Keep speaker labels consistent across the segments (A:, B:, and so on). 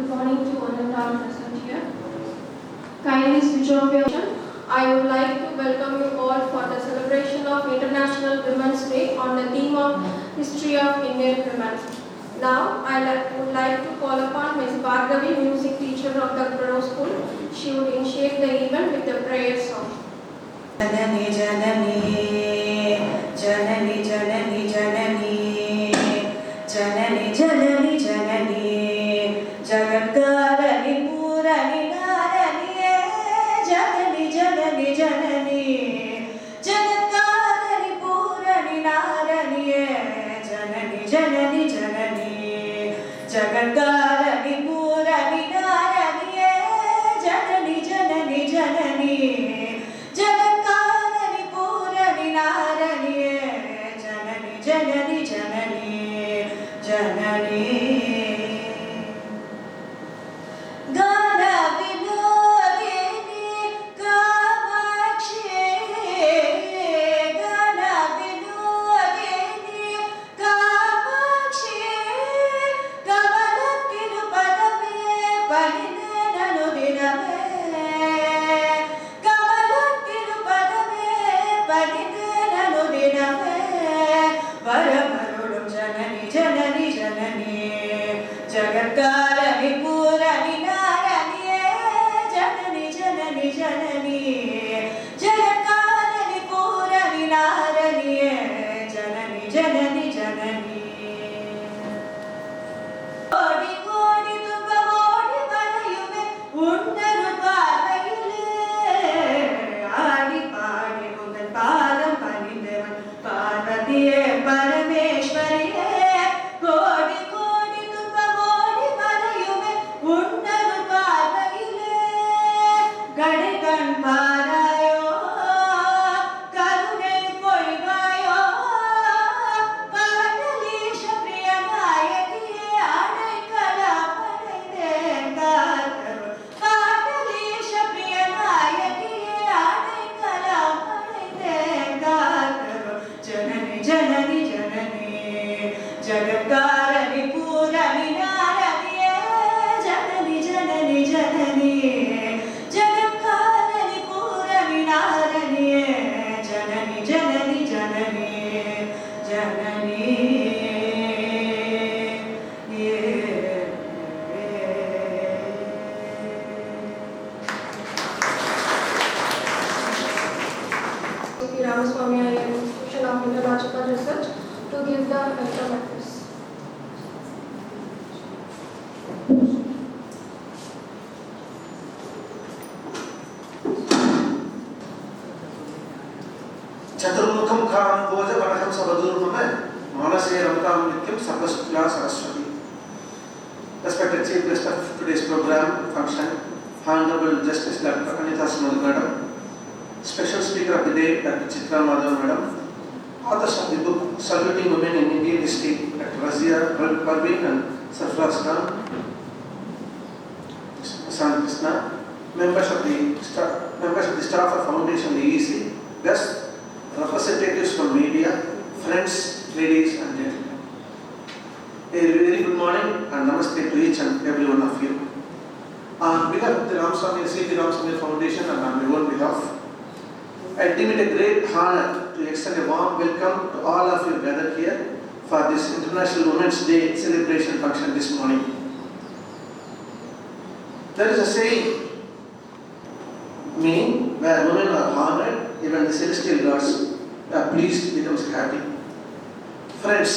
A: morning to all and all present here. Kindly switch off your attention. I would like to welcome you all for the celebration of International Women's Day on the theme of History of Indian Women. Now, would like to call upon Ms. Bhargavi, music teacher of the Grove School. She would initiate the event with the prayer song.
B: Janani Janani Janani Janani Janani Janani Janani Janani Jagatkarani Purani Narani Janani Janani Janani Jagatkarani Purani Narani Janani Janani Janani Jagatkarani Purani Narani Janani Janani Janani Janani Janani Janani Gana Vinodini Kamakshi Gana Vinodini Kamakshi Kamalakkiru Padame Padine Nanudiname Kamalakkiru Padame Padine Nanudiname Varamarudam Janani Janani Janani Jagatkarani Purani Narani Janani Janani Janani Jagatkarani Purani Narani Janani Janani Janani Odi Odi Tuba Odi Varayume Unnaru Parvayile Adi Padi Mudan Padam Panidevan Parvatiye Parameshwariye Kodi Kodi Tuba Kodi Parayume Unnaru Parvayile Gadigan Parayo Karune Poigayo Patalisha Priyanayaki Adaikala Padaide Kataru Patalisha Priyanayaki Adaikala Padaide Kataru Janani Janani Janani Jagatkarani Purani Narani Janani Janani Janani Jagatkarani Purani Narani Janani Janani Janani Janani
A: Ramaswamy Institution of Meteorological Research to give the welcome address.
C: चतुर्मुखं Kamboj वरहं सबदूर्मम मानसे रमतां नित्यं सर्वशुक्ला Saraswati. Respected Chief Guest of today's program function, Honorable Justice Dr. Anita Small Madam, Special Speaker of the day, Dr. Chitra Madhav Madam, authors of the book Saluting Women in Indian History, Dr. Raziya Parvin and Sarfraz Khan, Krishna, members of the staff of Foundation AEC, guests, representatives from media, friends, ladies and gentlemen. A very good morning and namaste to each and every one of you. On behalf of the C.P. Ramaswamy Foundation and on my own behalf, I deem it a great honor to extend a warm welcome to all of you gathered here for this International Women's Day celebration function this morning. There is a saying, where women are honored, even the celestial gods are pleased, becomes happy. Friends,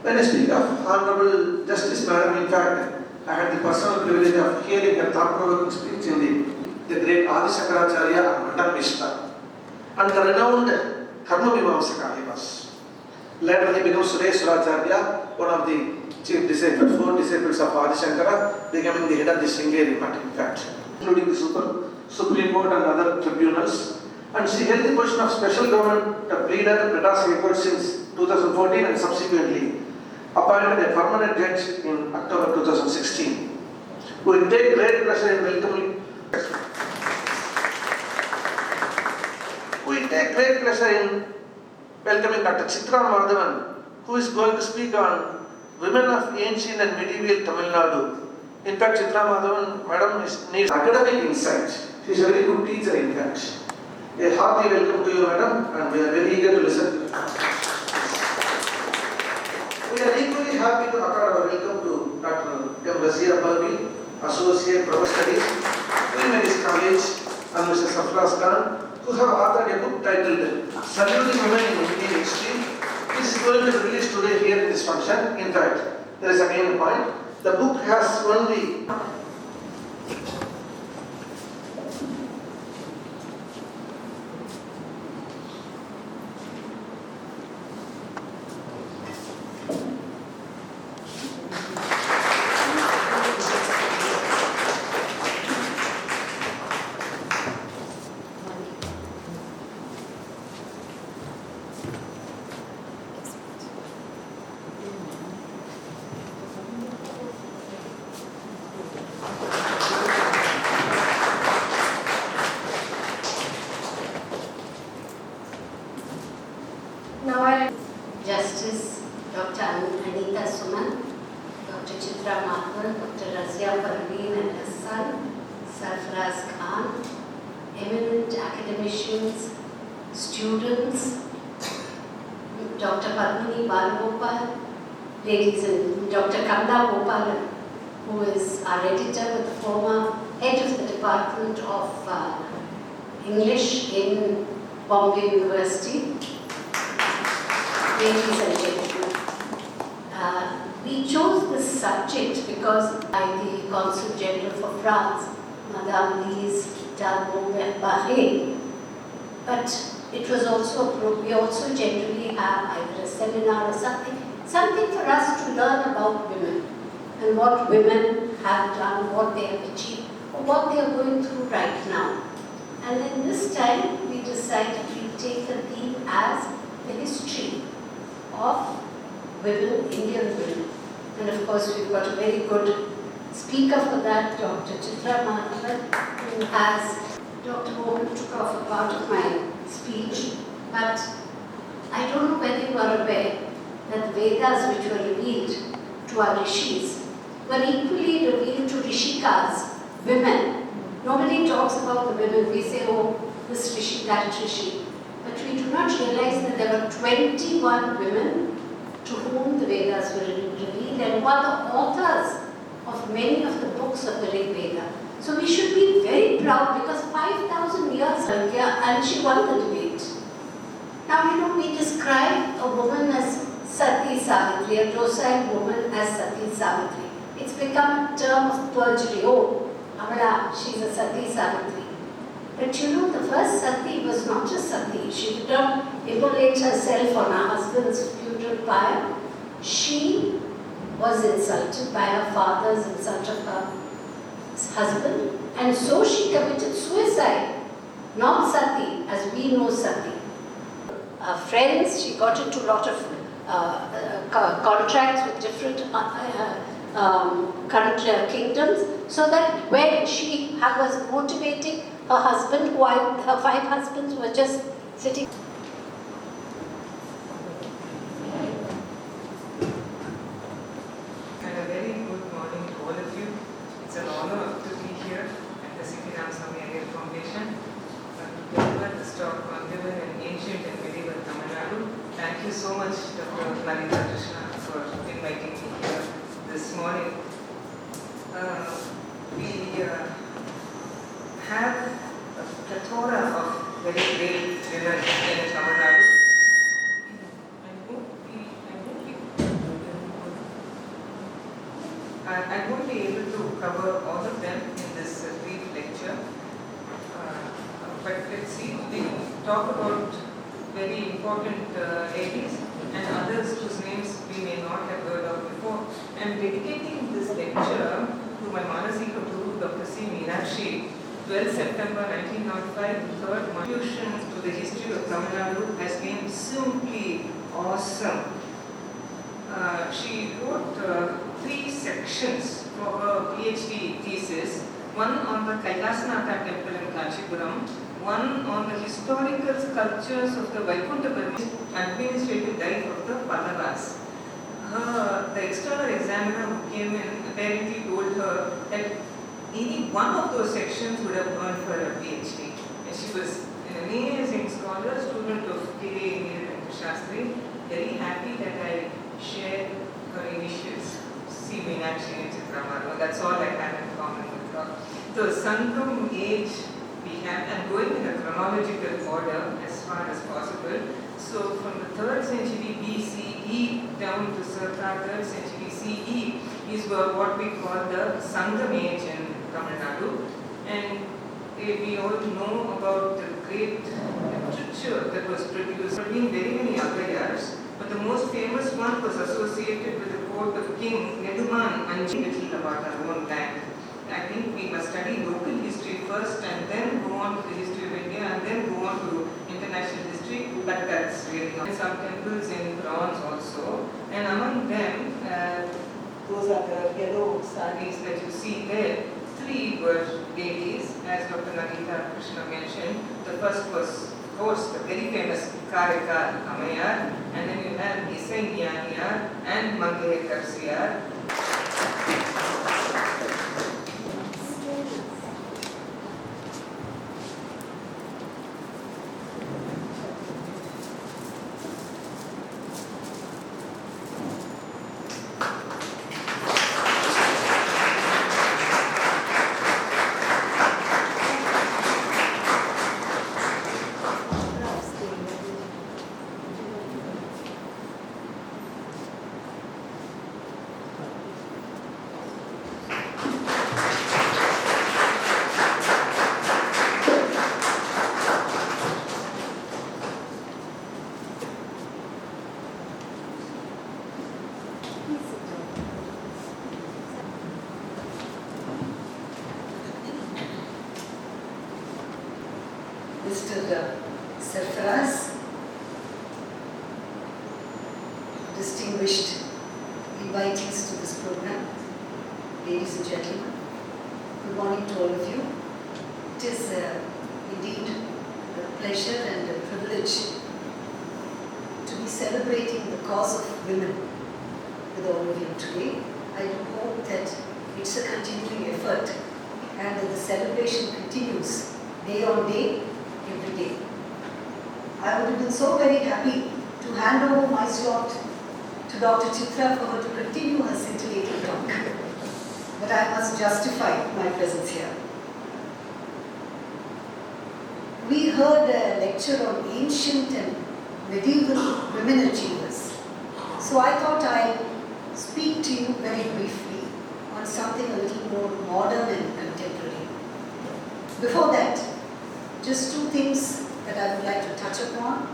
C: when I speak of Honorable Justice Madam, in fact, I had the personal privilege of hearing her thought-provoking speech in the great Adi Shankaracharya and Madam Mishra, and the renowned Karma Mimamsaka he was. Later he becomes Suracharya, one of the four disciples of Adi Shankara, becoming the head of the Sringeri Math, in fact, including the Supreme Court and other tribunals. And she held the position of Special Government Leader at Madras High Court since 2014 and subsequently appointed a permanent judge in October 2016. We take great pleasure in welcoming Dr. Chitra Madhavan who is going to speak on women of ancient and medieval Tamil Nadu. In fact, Chitra Madhavan Madam needs academic insight. She is a very good teacher, in fact. A hearty welcome to you, Madam, and we are very eager to listen to you. We are equally happy to accord our welcome to Dr. Raziya Parvin, Associate Professor Studies, Queen Mary's College, and Mr. Safraz Khan, who have authored a book titled Saluting Women in Indian History. This is going to be released today here in this function. In fact, there is again a point. The book has only
A: Now I
D: Justice Dr. Anita Suman, Dr. Chitra Madhavan, Dr. Raziya Parvin and her son, Sarfaraz Khan, eminent academicians, students, Dr. Padmini Balagopal, ladies and Dr. Kanda Gopalan, who is our editor with the former head of the Department of English in Bombay University. Ladies and gentlemen, we chose this subject because by the Consul General for France, Madame Lise Darboux-Barré, but it was also we also generally have either a seminar or something for us to learn about women and what women have done, what they have achieved, or what they are going through right now. And then this time we decided we'll take the theme as the history of women, Indian women. And of course we've got a very good speaker for that, Dr. Chitra Madhavan, who has, Dr. Mohan took off a part of my speech, but I don't know whether you are aware that the Vedas which were revealed to our rishis were equally revealed to Rishikas, women. Nobody talks about the women. We say, oh, this rishi, that rishi. But we do not realize that there were 21 women to whom the Vedas were revealed and who are the authors of many of the books of the Rig Veda. So we should be very proud because 5,000 years earlier, and she won the debate. Now, we describe a woman as Sati Savitri, a docile woman as Sati Savitri. It's become a term of perjury. Oh, Amala, she's a Sati Savitri. But the first Sati was not just Sati. She did not immolate herself on her husband's funeral pyre. She was insulted by her father's insult of her husband, and so she committed suicide. Not Sati, as we know Sati. Her friends, she got into a lot of contracts with different kingdoms, so that when she was motivating her husband, her 5 husbands were just sitting.
E: And a very good morning to all of you. It's an honor to be here at the Siti Ramaswamy Iyer Foundation to deliver this talk on women in ancient and medieval Tamil Nadu. Thank you so much, Dr. Lalita Krishna, for inviting me here this morning. We have a plethora of very great women in Tamil Nadu. I won't be able to cover all of them in this brief lecture, but let's see, we talk about very important ladies and others whose names we may not have heard of before. I am dedicating this lecture to my Manasika Guru, Dr. C. Meenakshi. 12 September 1905, the third contribution to the history of Tamil Nadu has been simply awesome. She wrote 3 sections for her PhD thesis, one on the Kailasnatha temple in Kanchipuram, one on the historical sculptures of the Vaikuntha administrative life of the Pallavas. The external examiner who came in apparently told her that any one of those sections would have earned her a PhD. And she was an amazing scholar, student of K.A. Neeraj Shastri, very happy that I shared her initials. See Meenakshi and Chitramadu. That's all I have in common with her. The Sangam age we have, and going in a chronological order as far as possible. So from the 3rd century BCE down to circa 3rd century CE is what we call the Sangam age in Tamil Nadu. And we all know about the great literature that was produced. There have been very many other years, but the most famous one was associated with the court of King Neduman Anji, little about our own land. I think we must study local history first and then go on to the history of India and then go on to international history, but that's really not. Some temples in bronze also, and among them, those are the yellow sarees that you see there. 3 were ladies, as Dr. Nandita Krishna mentioned. The first was, of course, the very famous Karekar Amayar, and then you have Isai Nyaniyar and Mangaye Karsiyar.
F: Mr. Sarfaraz, distinguished invitees to this program, ladies and gentlemen, good morning to all of you. It is indeed a pleasure and a privilege to be celebrating the cause of women with all of you today. I do hope that it's a continuing effort and that the celebration continues day on day, every day. I would have been so very happy to hand over my slot to Dr. Chitra for her to continue her scintillating talk. But I must justify my presence here. We heard a lecture on ancient and medieval women achievers. So I thought I'll speak to you very briefly on something a little more modern and contemporary. Before that, just 2 things that I would like to touch upon.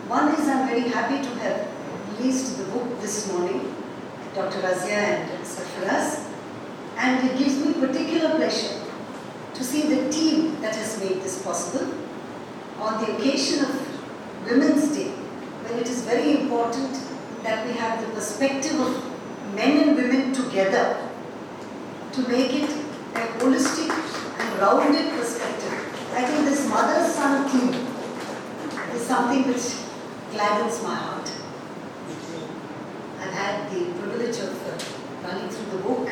F: One is I'm very happy to have released the book this morning, Dr. Raziya and Sarfaraz, and it gives me particular pleasure to see the team that has made this possible on the occasion of Women's Day, when it is very important that we have the perspective of men and women together to make it a holistic and rounded perspective. I think this mother-son theme is something which gladdens my heart. I've had the privilege of running through the book,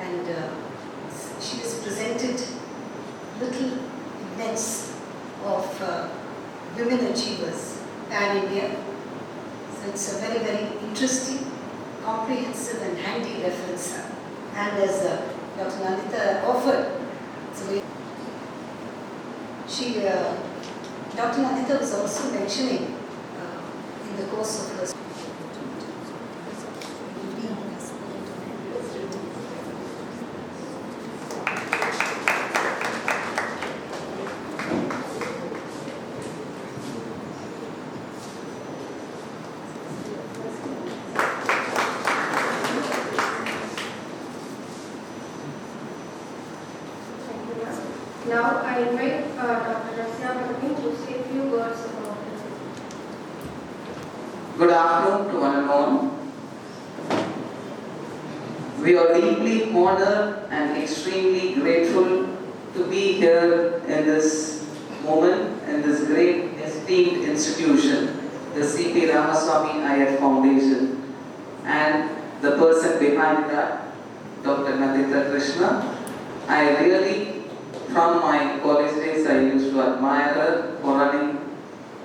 F: and she has presented little vignettes of women achievers pan-India. So it's a very, very interesting, comprehensive and handy reference. And as Dr. Nandita offered, Dr. Nandita was also mentioning in the course of her
A: Now I invite Dr. Raziya Parvin to say a few words about it.
G: Good afternoon to one and all. We are deeply honored and extremely grateful to be here in this moment, in this great esteemed institution, the C.P. Ramaswamy Iyer Foundation, and the person behind that, Dr. Nandita Krishna. I really, from my college days, I used to admire her for running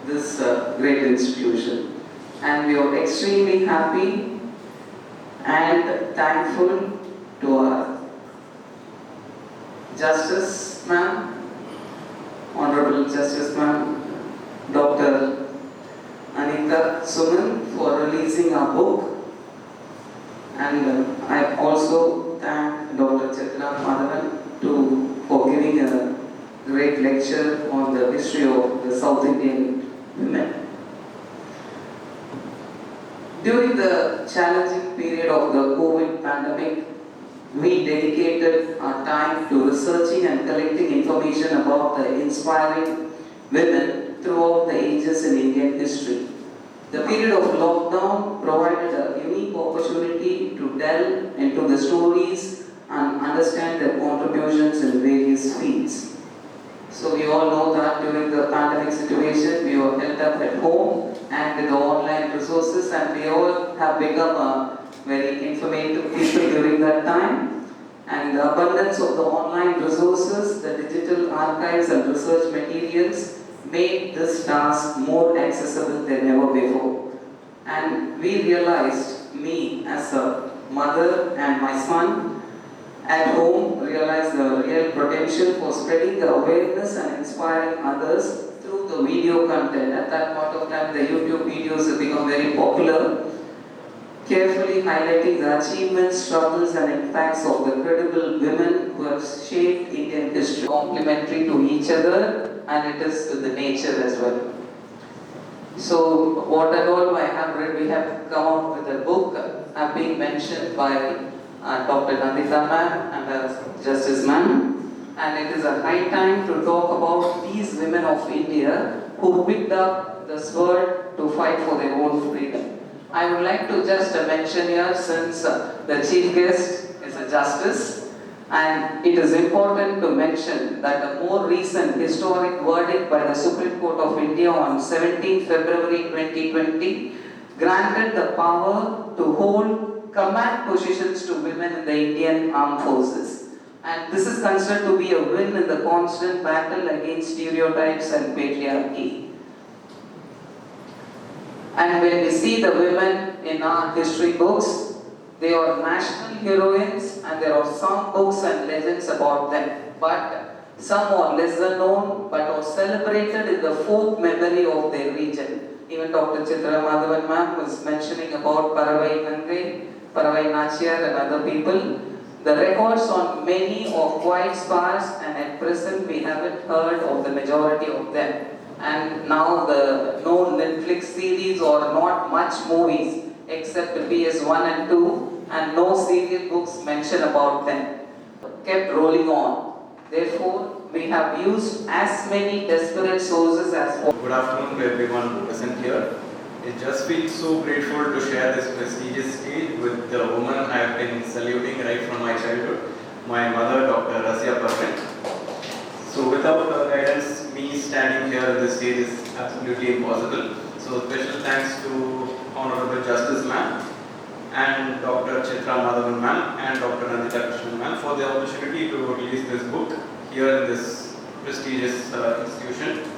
G: this great institution. And we are extremely happy and thankful to our Justice Ma'am, Honorable Justice Ma'am, Dr. Anita Suman for releasing our book. And I also thank Dr. Chitra Madhavan for giving a great lecture on the history of the South Indian women. During the challenging period of the COVID pandemic, we dedicated our time to researching and collecting information about the inspiring women throughout the ages in Indian history. The period of lockdown provided a unique opportunity to delve into the stories and understand their contributions in various fields. So we all know that during the pandemic situation, we were held up at home and with the online resources, and we all have become a very informative people during that time. And the abundance of the online resources, the digital archives and research materials made this task more accessible than ever before. And we realized, me as a mother and my son at home realized the real potential for spreading the awareness and inspiring others through the video content. At that point of time, the YouTube videos have become very popular, carefully highlighting the achievements, struggles and impacts of the credible women who have shaped Indian history, complementary to each other, and it is to the nature as well. So what and all I have read, we have come out with a book, have been mentioned by Dr. Nandita ma'am and Justice ma'am, and it is a high time to talk about these women of India who picked up the sword to fight for their own freedom. I would like to just mention here, since the chief guest is a justice, and it is important to mention that a more recent historic verdict by the Supreme Court of India on 17 February 2020 granted the power to hold command positions to women in the Indian Armed Forces. And this is considered to be a win in the constant battle against stereotypes and patriarchy. And when we see the women in our history books, they are national heroines, and there are some books and legends about them. But some are lesser known, but are celebrated in the folk memory of their region. Even Dr. Chitra Madhavan ma'am was mentioning about Paravai Nangre, Paravai Nachiyar and other people. The records on many are quite sparse, and at present we haven't heard of the majority of them. And now the known Netflix series are not much movies except the PS1 and 2, and no serial books mention about them. Kept rolling on. Therefore, we have used as many desperate sources as possible.
H: Good afternoon to everyone present here. It just feels so grateful to share this prestigious stage with the woman I have been saluting right from my childhood, my mother, Dr. Raziya Parvin. So without her guidance, me standing here on this stage is absolutely impossible. So special thanks to Honorable Justice Ma'am and Dr. Chitra Madhavan Ma'am and Dr. Nandita Krishna Ma'am for the opportunity to release this book here in this prestigious institution.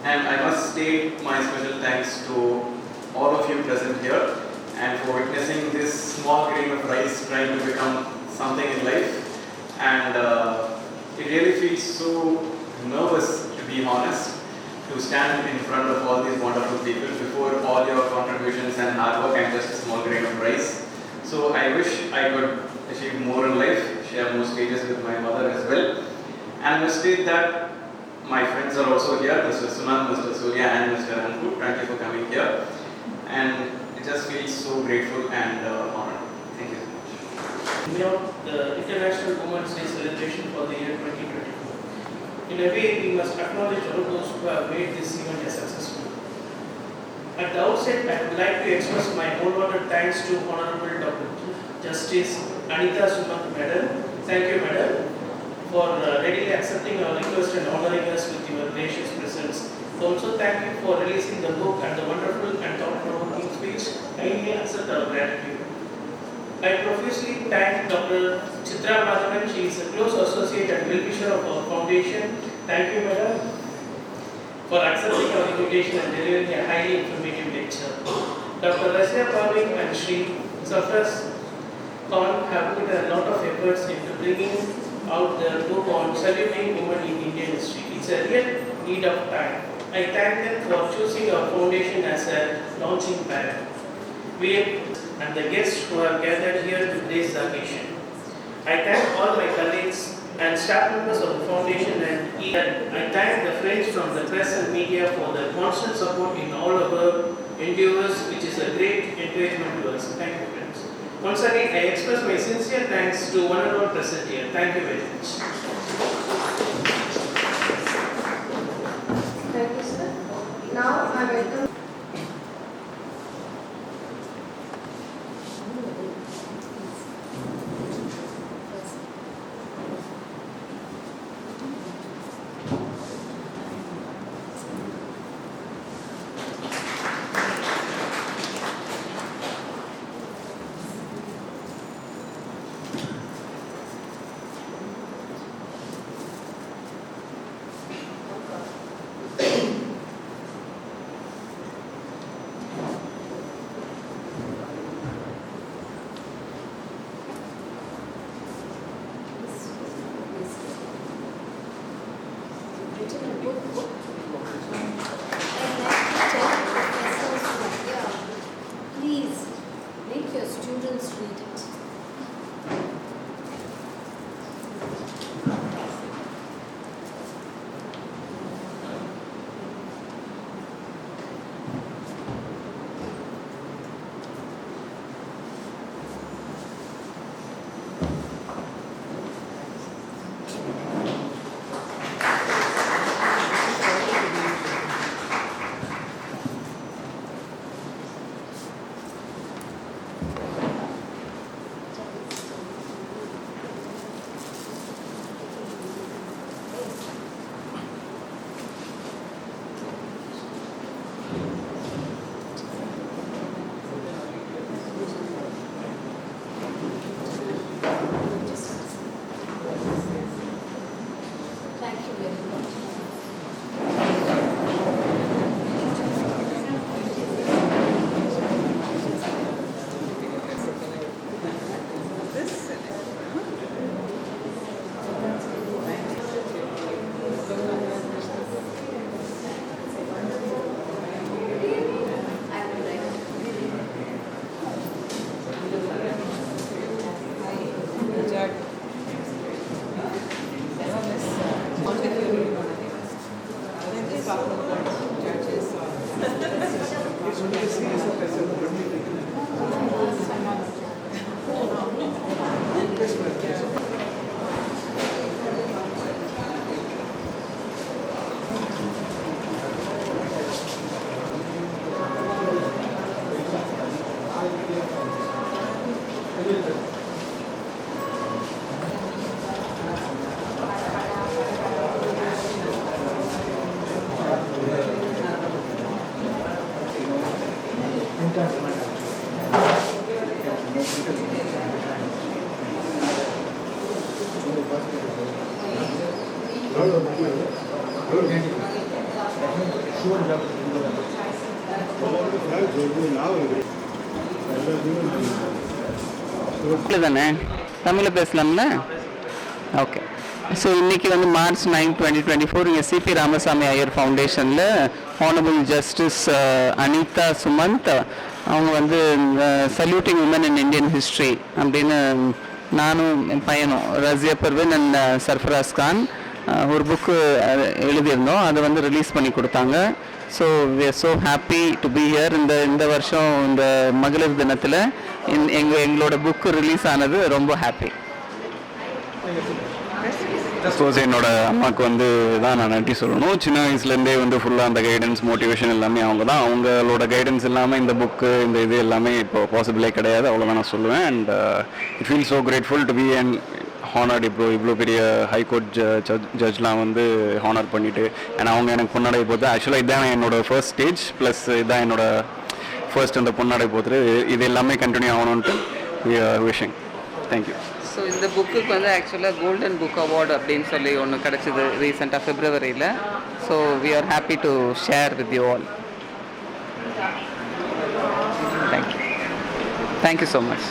H: And I must state my special thanks to all of you present here and for witnessing this small grain of rice trying to become something in life. And it really feels so nervous, to be honest, to stand in front of all these wonderful people before all your contributions and hard work. I'm just a small grain of rice. So I wish I could achieve more in life, share more stages with my mother as well. And I must state that my friends are also here, Mr. Sunand, Mr. Surya and Mr. Anku. Thank you for coming here. And it just feels so grateful and honored. Thank you so much.
I: The International Women's Day celebration for the year 2024. In a way, we must acknowledge all those who have made this event successful. At the outset, I would like to express my wholehearted thanks to Honorable Dr. Justice Anita Suman Madam. Thank you, Madam, for readily accepting our request and honoring us with your gracious presence Also, thank you for releasing the book and the wonderful and thought-provoking speech. Kindly accept our gratitude. I profusely thank Dr. Chitra Madhavan. She is a close associate and well-wisher of our foundation. Thank you, madam, for accepting our invitation and delivering a highly informative lecture. Dr. Raziya Parvin and Sri Zafras Khan have put a lot of efforts into bringing out their book on saluting women in Indian history. It's a real need of time. I thank them for choosing our foundation as a launching pad. We and the guests who have gathered here to today's occasion. I thank all my colleagues and staff members of the foundation and I thank the friends from the press and media for their constant support in all of our endeavors, which is a great encouragement to us. Thank you, friends. Once again, I express my sincere thanks to one and all present here. Thank you very much.
A: Thank you, sir. Now I welcome.
J: Please make your students read it. Thank you very much. I would like
K: தானே தமிழில் பேசலாம்ல okay so இன்றைக்கி வந்து March 9, 2024 இங்கே C P Ramaswamy Iyer ஃபவுண்டேஷனில் honourable justice Anitha Sumanth அவங்க வந்து saluting women in Indian history அப்படின்னு நானும் என் பையனும் ரசியா பர்வின் அண்ட் சர்ஃபராஸ் கான் ஒரு புக்கு எழுதியிருந்தோம் அதை வந்து ரிலீஸ் பண்ணி கொடுத்தாங்க. So we are so happy to be here. இந்த வருஷம் இந்த மகளிர் தினத்தில் எங்களோட புக்கு ரிலீஸ் ஆனது ரொம்ப ஹாப்பி.
H: சப்போஸ் என்னோட அம்மாவுக்கு வந்து தான் நான் நன்றி சொல்லணும். சின்ன வயசுலேருந்தே வந்து ஃபுல்லாக அந்த கைடன்ஸ் மோட்டிவேஷன் எல்லாமே அவங்க தான். அவங்களோட கைடன்ஸ் இல்லாமல் இந்த புக்கு இந்த இது எல்லாமே இப்போ பாசிபிளே கிடையாது, அவ்வளோதான் நான் சொல்லுவேன். And it feel so grateful to be and honoured இவ்வளோ பெரிய ஹைகோர்ட் ஜட்ஜ்லாம் வந்து ஹானர் பண்ணிவிட்டு ஏன்னா அவங்க எனக்கு பொன்னாடை போது ஆக்சுவலாக இதுதான் என்னோட ஃபர்ஸ்ட் ஸ்டேஜ் ப்ளஸ் இதுதான் என்னோட ஃபர்ஸ்ட் அந்த பொன்னாடை போத்துரு இது எல்லாமே கண்டினியூ ஆகணுன்ட்டு விஷிங். தேங்க்யூ.
K: ஸோ இந்த புக்குக்கு வந்து ஆக்சுவலாக கோல்டன் புக் அவார்டு அப்படின்னு சொல்லி ஒன்று கிடச்சிது ரீசெண்டாக Februaryயில். So we are happy to share with you all. Thank you so much.